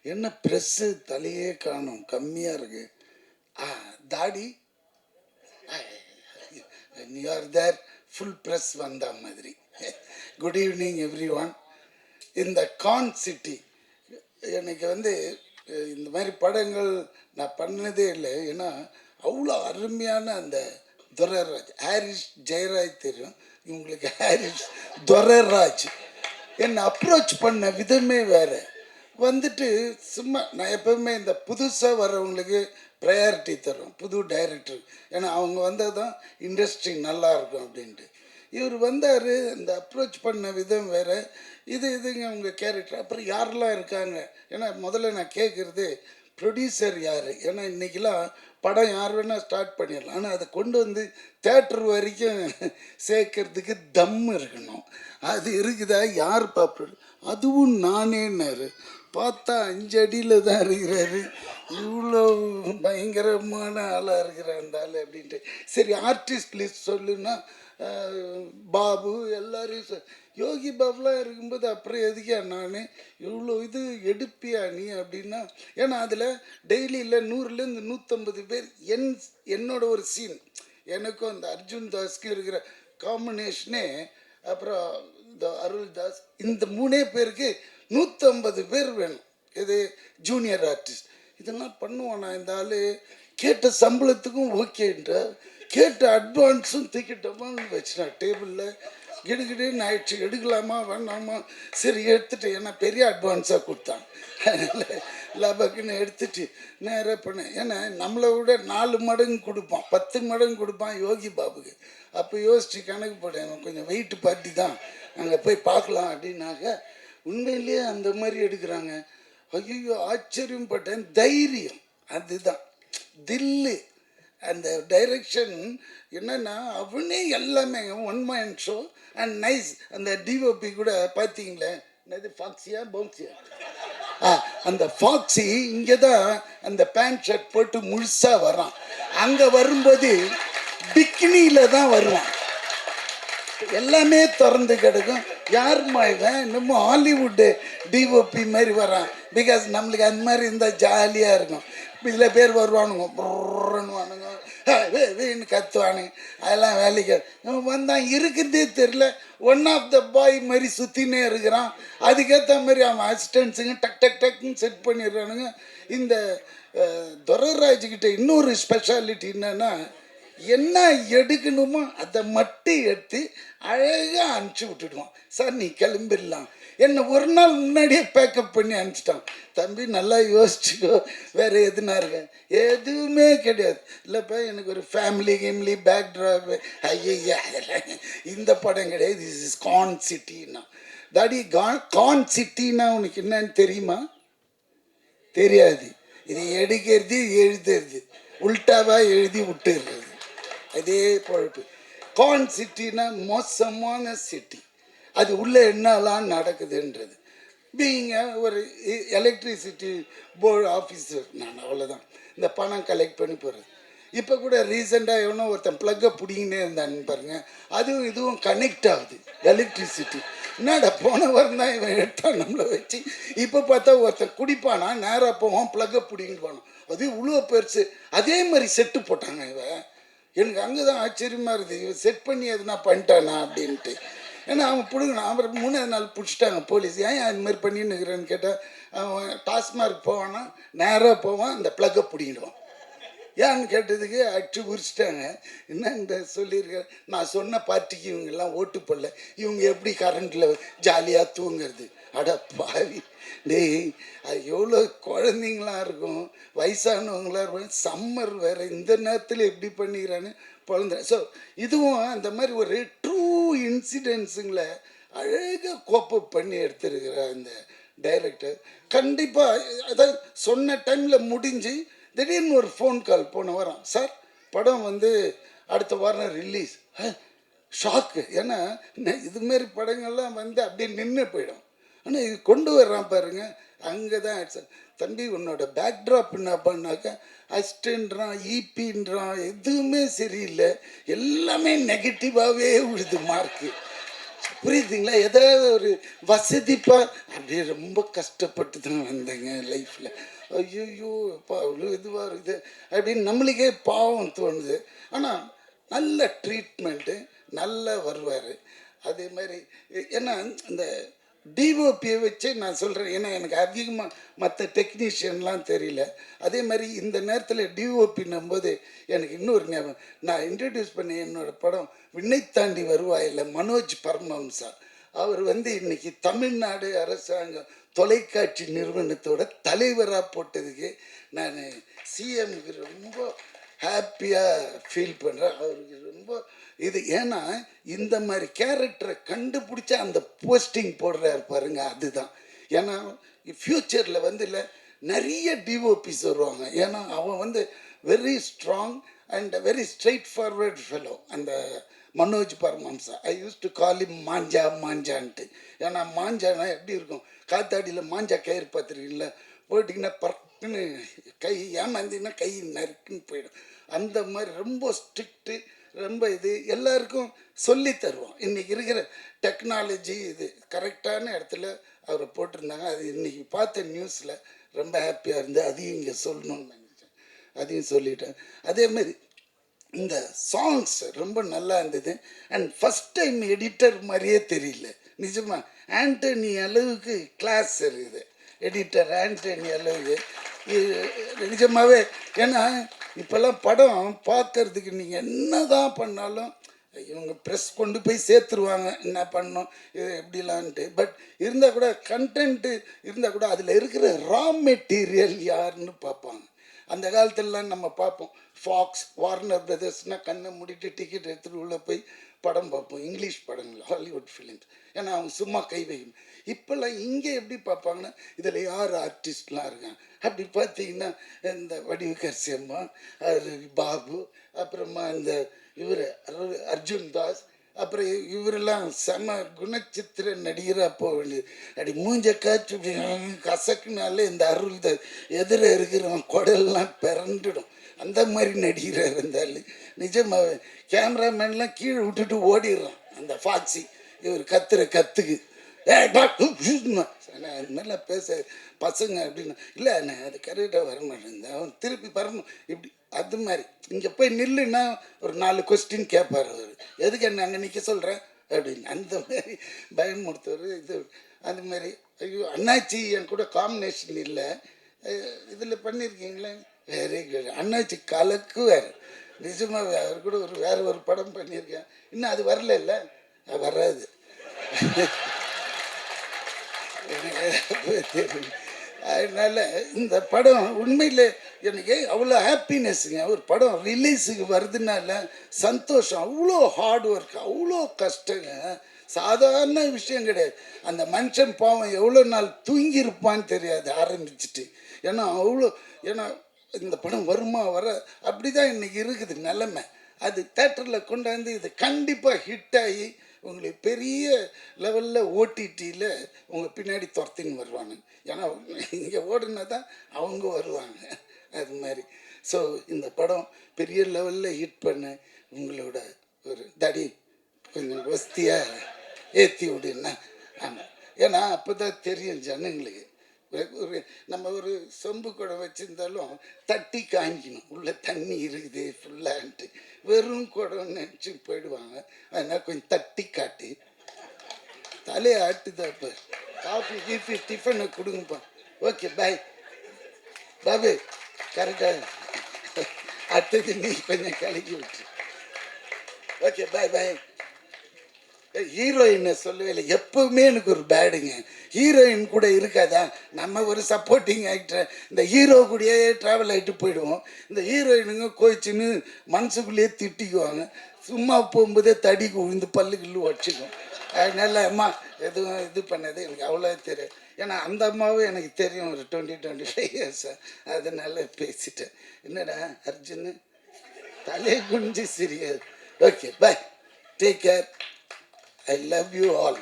என்ன ப்ரெஸ்ஸு தலையே காணும், கம்மியாக இருக்கு. தாடி you are there, full fresh வந்த மாதிரி. Good evening everyone. இந்த கான் சிட்டி எனக்கு இந்த மாதிரி படங்கள் நான் பண்ணதே இல்லை. ஏன்னா அவ்வளோ அருமையான அந்த துரைராஜ், ஹாரிஸ் ஜெயராஜ் தெரியும் இவங்களுக்கு, ஹாரிஸ் துரைராஜ் என்னை அப்ரோச் பண்ண விதமே வேறு. சும்மா நான் எப்பவுமே இந்த புதுசாக வர்றவங்களுக்கு ப்ரையாரிட்டி தரும், புது டைரக்டர். ஏன்னா அவங்க வந்தால் தான் இண்டஸ்ட்ரி நல்லா இருக்கும் அப்படின்ட்டு. இவர் வந்தார், இந்த அப்ரோச் பண்ண விதம் வேறு. இதுங்க அவங்க கேரக்டர். அப்புறம் யாரெல்லாம் இருக்காங்க, ஏன்னா முதல்ல நான் கேட்குறது ப்ரொடியூசர் யார். ஏன்னா இன்றைக்கெலாம் படம் யார் வேணால் ஸ்டார்ட் பண்ணிடலாம், ஆனால் அதை கொண்டு வந்து தேட்டர் வரைக்கும் சேர்க்கறதுக்கு தம் இருக்கணும். அது இருக்குதா, யார் பாப்பா? அதுவும் நானேன்னாரு. பார்த்தா 5 அடியில் தான் இருக்கிறாரு. இவ்வளோ பயங்கரமான ஆளாக இருக்கிற அந்த ஆள் அப்படின்ட்டு. சரி ஆர்டிஸ்ட் லிஸ்ட் சொல்லுன்னா பாபு எல்லாரையும் யோகி பாபுலாம் இருக்கும்போது அப்புறம் எதுக்கா நான் இவ்வளோ இது எடுப்பியா நீ அப்படின்னா. ஏன்னா அதில் டெய்லியில் 100லேருந்து 150 பேர் என்னோட ஒரு சீன், எனக்கும் அந்த அர்ஜுன் தாஸ்க்கும் இருக்கிற காம்பினேஷனே. அப்புறம் இந்த அருள் தாஸ், இந்த 3 பேருக்கு 150 பேர் வேணும். இது ஜூனியர் ஆர்டிஸ்ட். இதெல்லாம் பண்ணுவானா இந்த ஆள்? கேட்ட சம்பளத்துக்கும் ஓகேன்ற, கேட்ட அட்வான்ஸும் தூக்கிட்டோமான்னு வச்சுனா டேபிளில் கிடுகிடுன்னு ஆயிடுச்சு. எடுக்கலாமா வேணாமா, சரி எடுத்துட்டு, ஏன்னா பெரிய அட்வான்ஸாக கொடுத்தான், அதனால் லபக்குன்னு எடுத்துட்டு நேராக பண்ணேன். ஏன்னா நம்மளை விட 4 மடங்கு கொடுப்பான், 10 மடங்கு கொடுப்பான் யோகி பாபுக்கு. அப்போ யோசிச்சு கணக்கு போட்டேன், கொஞ்சம் வெயிட் பார்ட்டி தான், அங்கே போய் பார்க்கலாம் அப்படின்னாக்க உண்மையிலேயே அந்த மாதிரி எடுக்கிறாங்க. ஐயோ ஆச்சரியம் பட்டேன். தைரியம் அதுதான், தில்லு. அந்த டைரக்ஷன் என்னன்னா அவனே எல்லாமே one man show and nice. அந்த டிஓபி கூட பார்த்தீங்களே, என்னது ஃபாக்ஸியா பவுன்சியா, அந்த ஃபாக்ஸி இங்கே தான் அந்த பேண்ட் ஷர்ட் போட்டு முழுசாக வரான். அங்கே வரும்போது பிக்னியில் தான் வருவான், எல்லாமே திறந்து கிடக்கும். யாருமா இவன் இன்னமும் ஹாலிவுட்டு டிஓபி மாதிரி வரான். பிகாஸ் நம்மளுக்கு அந்த மாதிரி இருந்தால் ஜாலியாக இருக்கும். இதில் பேர் வருவானுங்க, புறன்னுவானுங்க, வீணு கத்துவானுங்க, அதெல்லாம் வேலைக்கு வந்தான். இருக்கிறதே தெரில, ஒன் ஆஃப் த பாய் மாதிரி சுற்றினே இருக்கிறான். அதுக்கேற்ற மாதிரி அவன் அசிஸ்டன்ஸுங்க டக் டக் டக்குன்னு செட் பண்ணிடுறானுங்க. இந்த துரைராஜ்கிட்ட இன்னொரு ஸ்பெஷாலிட்டி என்னன்னா, என்ன எடுக்கணுமோ அதை மட்டும் எடுத்து அழகாக அனுப்பிச்சி விட்டுடுவான். சார் நீ கிளம்பிடலாம், என்னை ஒரு நாள் முன்னாடியே பேக்கப் பண்ணி அனுப்பிச்சிட்டான். தம்பி நல்லா யோசிச்சுக்கோ, வேறு எதுனா இருக்க, எதுவுமே கிடையாது. இல்லைப்பா எனக்கு ஒரு ஃபேமிலி பேக்ட்ராப், ஐயா அதெல்லாம் இந்த படம் கிடையாது. திஸ் இஸ் கான் சிட்டின்னா. தாடி கான் சிட்டின்னா உனக்கு என்னன்னு தெரியுமா? தெரியாது. இது எடுக்கிறது எழுதுறது, உல்டாவாக எழுதி விட்டுறது, அதே பொழப்பு. கான் சிட்டினா மோசமான சிட்டி. அது உள்ளே என்னெல்லாம் நடக்குதுன்றது. பீங்க ஒரு எலக்ட்ரிசிட்டி போர்டு ஆஃபீஸர் நான், அவ்வளோதான். இந்த பணம் கலெக்ட் பண்ணி போகிறது. இப்போ கூட ரீசெண்டாக எவனோ ஒருத்தன் ப்ளக்கை பிடிங்கினே இருந்தான்னு பாருங்க, அதுவும் இதுவும் கனெக்ட் ஆகுது எலக்ட்ரிசிட்டி. என்னடா போன வாரம் தான் இவன் எடுத்தான் நம்மளை வச்சு. இப்போ பார்த்தா ஒருத்தன் குடிப்பானா, நேராக போவான், ப்ளக்கை பிடிங்கிட்டு போனான். அது இவ்வளோ பெருசு. அதே மாதிரி செட்டு போட்டாங்க. இவன் எனக்கு அங்கே தான் ஆச்சரியமாக இருக்குது, இவன் செட் பண்ணி எதுனா பண்ணிட்டானா அப்படின்ட்டு. ஏன்னா அவன் பிடுங்கினான். அப்புறம் 3ஆவது நாள் பிடிச்சிட்டாங்க போலீஸ். ஏன் அது மாதிரி பண்ணின்னு இருக்கிறேன்னு கேட்டால், அவன் டாஸ்மார்க் போவான்னா நேராக போவான், அந்த ப்ளக்கை பிடிங்கிடுவான். ஏன்னு கேட்டதுக்கு அடிச்சு உரிச்சிட்டாங்க. என்னன்ற சொல்லியிருக்கேன், நான் சொன்ன பார்ட்டிக்கு இவங்கெல்லாம் ஓட்டு போடல, இவங்க எப்படி கரண்ட்டில் ஜாலியாக தூங்குறது? அட பாவி டேய், அது எவ்வளோ குழந்தைங்களாம் இருக்கும், வயசானவங்களாம் இருக்கும், சம்மர் வேறு, இந்த நேரத்தில் எப்படி பண்ணிக்கிறான்னு குழந்த. ஸோ இதுவும் அந்த மாதிரி ஒரு ட்ரூ இன்சிடென்ட்ஸுங்களை அழகாக கோப்பப் பண்ணி எடுத்துருக்கிற அந்த டைரக்டர். கண்டிப்பாக அதாவது சொன்ன டைமில் முடிஞ்சு திடீர்னு ஒரு ஃபோன் கால் போன வாரம், சார் படம் அடுத்த வாரம் ரிலீஸ். ஷாக்கு. ஏன்னா இதுமாரி படங்கள்லாம் அப்படியே நின்று போயிடும். ஆனால் இது கொண்டு வர்றான் பாருங்க, அங்கே தான் சார் தம்பி உன்னோட பேக்ட்ராப் என்ன பண்ணாக்க அசிஸ்டன்ட்றான், எதுவுமே சரியில்லை, எல்லாமே நெகட்டிவாகவே விழுது மார்க்கு. புரியுதுங்களா? ஏதாவது ஒரு வசதிப்பா அப்படியே ரொம்ப கஷ்டப்பட்டு தான் வந்தேங்க லைஃப்பில். ஐயோ இப்போ அவ்வளோ இதுவாக இருக்குது அப்படின்னு நம்மளுக்கே பாவம் தோணுது. ஆனால் நல்ல ட்ரீட்மெண்ட்டு நல்லா வருவார். அதே மாதிரி ஏன்னா இந்த டிஓபியை வச்சு நான் சொல்கிறேன், ஏன்னா எனக்கு அதிகமாக மற்ற டெக்னீஷியன்லாம் தெரியல. அதே மாதிரி இந்த நேரத்தில் டிஓபின்னும் போது எனக்கு இன்னொரு ஞாபகம், நான் இன்ட்ரடியூஸ் பண்ணி என்னோடய படம் விண்ணை தாண்டி வருவாயில் மனோஜ் பரமஹம்சா. அவர் இன்னைக்கு தமிழ்நாடு அரசாங்கம் தொலைக்காட்சி நிறுவனத்தோட தலைவராக போட்டதுக்கு நான் சிஎம்க்கு ரொம்ப ஹாப்பியாக ஃபீல் பண்ணுறேன். அவருக்கு ரொம்ப இது, ஏன்னா இந்த மாதிரி கேரக்டரை கண்டுபிடிச்சா அந்த போஸ்டிங் போடுறாரு பாருங்க, அதுதான். ஏன்னா ஃப்யூச்சரில் இல்லை நிறைய டிஓபிஸ் வருவாங்க. ஏன்னா அவன் very strong and very straight forward fellow அந்த மனோஜ் பரமஹம்சா. ஐ யூஸ் டு கால் இம் மாஞ்சா மாஞ்சான்ட்டு. ஏன்னா மாஞ்சானா எப்படி இருக்கும், காத்தாடியில் மாஞ்சா கயிறு பார்த்துருக்கீங்களா, போட்டிங்கன்னா பறக்குன்னு கை ஏமாந்திங்கன்னா கை நறுக்குன்னு போயிடும். அந்த மாதிரி ரொம்ப ஸ்ட்ரிக்ட்டு, ரொம்ப இது எல்லாருக்கும் சொல்லி தருவோம். இன்றைக்கி இருக்கிற டெக்னாலஜி இது கரெக்டான இடத்துல அவரை போட்டிருந்தாங்க. அது இன்றைக்கி பார்த்த நியூஸில் ரொம்ப ஹாப்பியாக இருந்து அதையும் இங்கே சொல்லணும்னு நினச்சேன், அதையும் சொல்லிட்டேன். அதேமாதிரி இந்த சாங்ஸ் ரொம்ப நல்லா இருந்தது. அண்ட் ஃபஸ்ட் டைம் எடிட்டர் மாதிரியே தெரியல நிஜமா. ஆண்டனி அளவுக்கு கிளாஸ் இருக்குது எடிட்டர், ஆண்டனி அளவுக்கு நிஜமாகவே. ஏன்னா இப்போல்லாம் படம் பார்க்கறதுக்கு நீங்கள் என்ன தான் பண்ணாலும் இவங்க ப்ரெஸ் கொண்டு போய் சேர்த்துருவாங்க என்ன பண்ணோம் இது எப்படிலான்ட்டு. பட் இருந்தால் கூட கண்டென்ட்டு இருந்தால் கூட அதில் இருக்கிற ரா மெட்டீரியல் யாருன்னு பார்ப்பாங்க. அந்த காலத்துலலாம் நம்ம பார்ப்போம், ஃபாக்ஸ், வார்னர் பிரதர்ஸ்னால் கண்ணை மூடிட்டு டிக்கெட் எடுத்துகிட்டு உள்ளே போய் படம் பார்ப்போம், இங்கிலீஷ் படங்கள், ஹாலிவுட் ஃபிலிம்ஸ். ஏன்னா அவங்க சும்மா கை வைக்கணும். இப்போல்லாம் இங்கே எப்படி பார்ப்பாங்கன்னா இதில் யார் ஆர்டிஸ்ட்லாம் இருக்காங்க அப்படி பார்த்தீங்கன்னா இந்த வடிவுக்கரசி அம்மா, பாபு, அப்புறமா இந்த இவர் அர்ஜுன் தாஸ், அப்புறம் இவரெல்லாம் செம குணச்சித்திர நடிகராக போக வேண்டியது. அப்படி மூஞ்ச காய்ச்சி கசக்குனாலே இந்த அருள் எதிர இருக்கிறவன் குடல்லாம் பிறண்டுடும். அந்த மாதிரி நடிகராக இருந்தாலும் நிஜமாவே கேமராமேன்லாம் கீழே விட்டுட்டு ஓடிடுறான் அந்த ஃபாக்ஸி. இவர் கத்துக்கு மாதிரிலாம் பேச பசங்க அப்படின்னு இல்லை, நான் அது கரெக்டாக வர மாட்டேன், அவன் திருப்பி வரணும் இப்படி. அது மாதிரி இங்கே போய் நில்லுன்னா ஒரு 4 கொஸ்டின் கேட்பார் அவர், எதுக்கு என்ன அங்கே நிற்க சொல்கிறேன் அப்படின்னு. அந்த மாதிரி பயமுறுத்தவர் இது. அது மாதிரி ஐயோ அண்ணாச்சி என் கூட காம்பினேஷன் இல்லை இதில் பண்ணியிருக்கீங்களே, வெரி குட். அண்ணாச்சி கலக்கு வேறு நிஜமாக. அவர் கூட வேறு ஒரு படம் பண்ணியிருக்கேன், இன்னும் அது வரல, இல்லை வராது அதனால இந்த படம் உண்மையில் எனக்கு அவ்வளோ ஹாப்பினஸ்ங்க. ஒரு படம் ரிலீஸுக்கு வருதுனால சந்தோஷம். அவ்வளோ ஹார்ட் ஒர்க், அவ்வளோ கஷ்டங்க, சாதாரண விஷயம் கிடையாது. அந்த மனுஷன் பாவம் எவ்வளோ நாள் தூங்கியிருப்பான்னு தெரியாது ஆரம்பிச்சுட்டு. ஏன்னா இந்த படம் வருமா வர அப்படி தான் இன்றைக்கி இருக்குது நிலைமை. அது தேட்டரில் கொண்டாந்து இது கண்டிப்பாக ஹிட் ஆகி உங்களுக்கு பெரிய லெவலில் ஓடிடியில் உங்கள் பின்னாடி துரத்தின்னு வருவாங்க. ஏன்னா இங்கே ஓடுனா தான் அவங்க வருவாங்க. அது மாதிரி ஸோ இந்த படம் பெரிய லெவலில் ஹிட் பண்ண உங்களோட ஒரு தடி கொஞ்சம் வசதியாக ஏற்றி விடுன்னா. ஆமாம், ஏன்னா அப்போ தான் தெரியும் ஜனங்களுக்கு. நம்ம ஒரு சொம்பு குடம் வச்சுருந்தாலும் தட்டி காய்க்கணும், உள்ளே தண்ணி இருக்குது ஃபுல்லான்ட்டு. வெறும் குடம் நினச்சி போயிடுவாங்க. அதனால் கொஞ்சம் தட்டி காட்டி தலையை ஆட்டுதாப்ப காஃபி கீஃபி டிஃபனை கொடுங்கப்பா. ஓகே பாய் பாபு, கரெக்டாக அடுத்தது நீ கொஞ்சம் கலக்கி விட்டு. ஓகே பாய் பாய். ஹீரோயினை சொல்லவே இல்லை, எப்பவுமே எனக்கு ஒரு பேடுங்க. ஹீரோயின் கூட இருக்காதா, நம்ம ஒரு சப்போர்ட்டிங் ஆக்டர், இந்த ஹீரோ கூடயே ட்ராவல் ஆகிட்டு போயிடுவோம். இந்த ஹீரோயினுங்க கோச்சின்னு மனசுக்குள்ளேயே திட்டிக்குவாங்க, சும்மா போகும்போதே தடிக்கு விழுந்து பல்லுக்குள்ளே வச்சுக்கும். அதனால அம்மா எதுவும் இது பண்ணது எனக்கு அவ்வளோ தெரியும். ஏன்னா அந்த அம்மாவும் எனக்கு தெரியும் ஒரு 20-25 இயர்ஸாக. அதனால பேசிட்டேன். என்னடா அர்ஜுன்னு தலையை குனிஞ்சு சிரியாது. Okay bye, take care. I love you all.